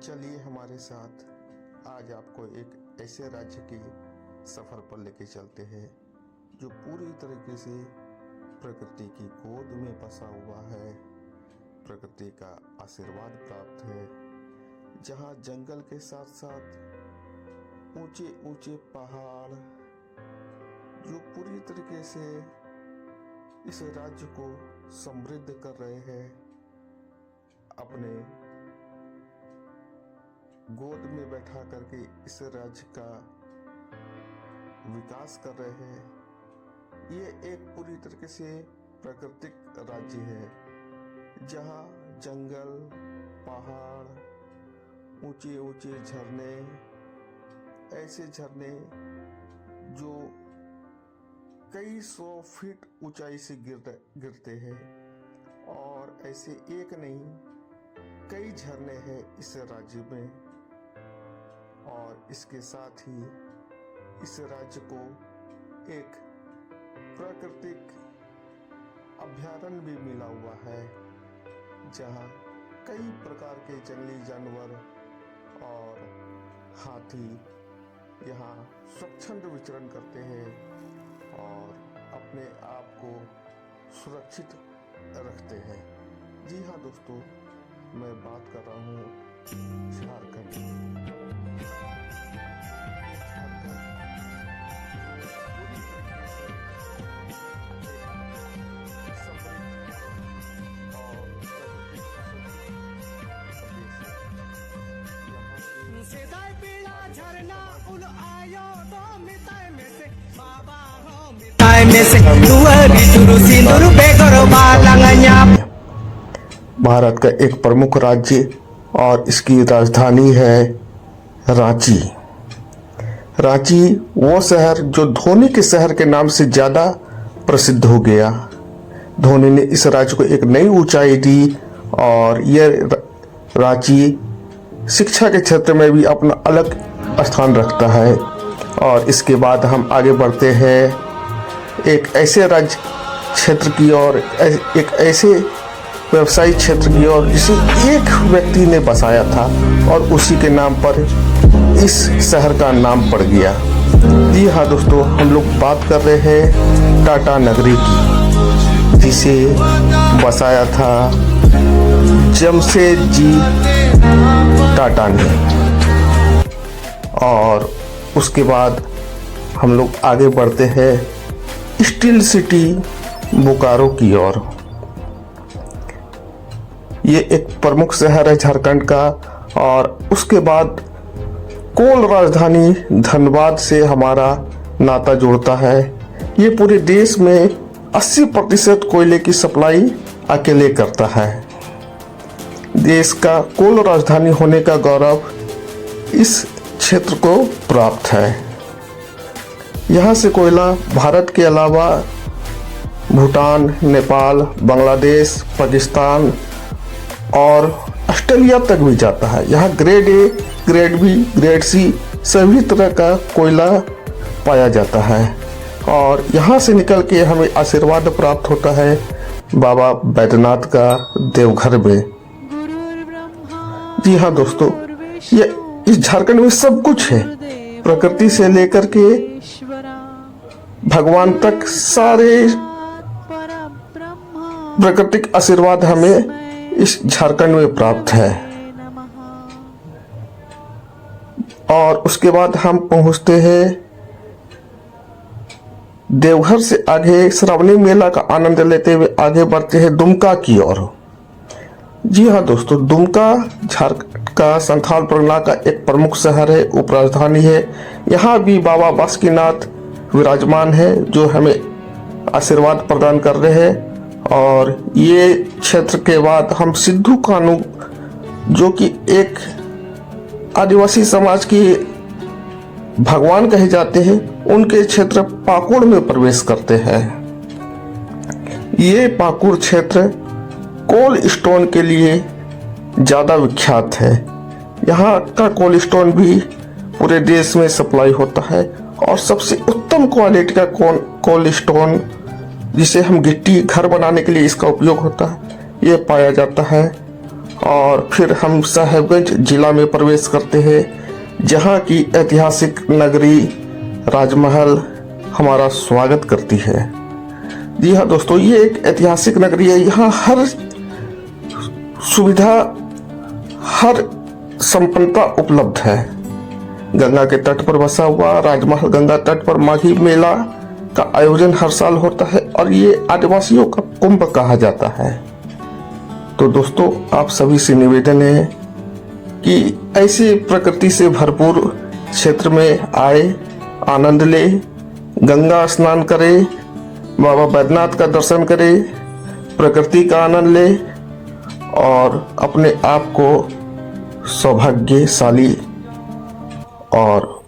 चलिए हमारे साथ आज आपको एक ऐसे राज्य के सफ़र पर लेके चलते हैं जो पूरी तरीके से प्रकृति की गोद में बसा हुआ है, प्रकृति का आशीर्वाद प्राप्त है, जहाँ जंगल के साथ साथ ऊंचे ऊंचे पहाड़ जो पूरी तरीके से इस राज्य को समृद्ध कर रहे हैं, अपने गोद में बैठा करके इस राज्य का विकास कर रहे हैं। ये एक पूरी तरीके से प्राकृतिक राज्य है जहाँ जंगल, पहाड़, ऊंचे ऊंचे झरने, ऐसे झरने जो कई 100 फीट ऊंचाई से गिरते हैं, और ऐसे एक नहीं कई झरने हैं इस राज्य में। और इसके साथ ही इस राज्य को एक प्राकृतिक अभयारण्य भी मिला हुआ है जहाँ कई प्रकार के जंगली जानवर और हाथी यहाँ स्वच्छंद विचरण करते हैं और अपने आप को सुरक्षित रखते हैं। जी हाँ दोस्तों, मैं बात कर रहा हूँ झारखंड। भारत का एक प्रमुख राज्य और इसकी राजधानी है रांची। रांची वो शहर जो धोनी के शहर के नाम से ज़्यादा प्रसिद्ध हो गया। धोनी ने इस राज्य को एक नई ऊंचाई दी और यह रांची शिक्षा के क्षेत्र में भी अपना अलग स्थान रखता है। और इसके बाद हम आगे बढ़ते हैं एक ऐसे राज्य क्षेत्र की ओर, एक ऐसे व्यवसायिक क्षेत्र की ओर जिसे एक व्यक्ति ने बसाया था और उसी के नाम पर इस शहर का नाम पड़ गया। जी हाँ दोस्तों, हम लोग बात कर रहे हैं टाटा नगरी की, जिसे बसाया था जमशेदजी टाटा ने। और उसके बाद हम लोग आगे बढ़ते हैं स्टील सिटी बोकारो की ओर। ये एक प्रमुख शहर है झारखंड का। और उसके बाद कोल राजधानी धनबाद से हमारा नाता जोड़ता है। ये पूरे देश में 80% कोयले की सप्लाई अकेले करता है। देश का कोल राजधानी होने का गौरव इस क्षेत्र को प्राप्त है। यहाँ से कोयला भारत के अलावा भूटान, नेपाल, बांग्लादेश, पाकिस्तान और ऑस्ट्रेलिया तक भी जाता है। यहाँ grade A, grade B, grade C सभी तरह का कोयला पाया जाता है। और यहाँ से निकल के हमें आशीर्वाद प्राप्त होता है बाबा बैद्यनाथ का देवघर में। जी हाँ दोस्तों, ये इस झारखंड में सब कुछ है, प्रकृति से लेकर के भगवान तक सारे प्राकृतिक आशीर्वाद हमें इस झारखंड में प्राप्त है। और उसके बाद हम पहुंचते हैं देवघर से आगे श्रावणी मेला का आनंद लेते हुए आगे बढ़ते हैं दुमका की ओर। जी हाँ दोस्तों, दुमका झारखंड का संथाल परगना का एक प्रमुख शहर है, उपराजधानी है। यहाँ भी बाबा बासुकीनाथ विराजमान है जो हमें आशीर्वाद प्रदान कर रहे हैं। और ये क्षेत्र के बाद हम सिद्धू कान्हू, जो कि एक आदिवासी समाज के भगवान कहे जाते हैं, उनके क्षेत्र पाकुड़ में प्रवेश करते हैं। ये पाकुड़ क्षेत्र कोल स्टोन के लिए ज़्यादा विख्यात है। यहाँ का कोल स्टोन भी पूरे देश में सप्लाई होता है और सबसे उत्तम क्वालिटी का कोल स्टोन, जिसे हम गिट्टी घर बनाने के लिए इसका उपयोग होता है, ये पाया जाता है। और फिर हम साहेबगंज जिला में प्रवेश करते हैं, जहाँ की ऐतिहासिक नगरी राजमहल हमारा स्वागत करती है। जी हाँ दोस्तों, ये एक ऐतिहासिक नगरी है। यहाँ हर सुविधा, हर संपन्नता उपलब्ध है। गंगा के तट पर बसा हुआ राजमहल गंगा तट पर माघी मेला का आयोजन हर साल होता है और ये आदिवासियों का कुंभ कहा जाता है। तो दोस्तों, आप सभी से निवेदन है कि ऐसे प्रकृति से भरपूर क्षेत्र में आए, आनंद ले, गंगा स्नान करें, बाबा बैद्यनाथ का दर्शन करें, प्रकृति का आनंद ले और अपने आप को सौभाग्यशाली और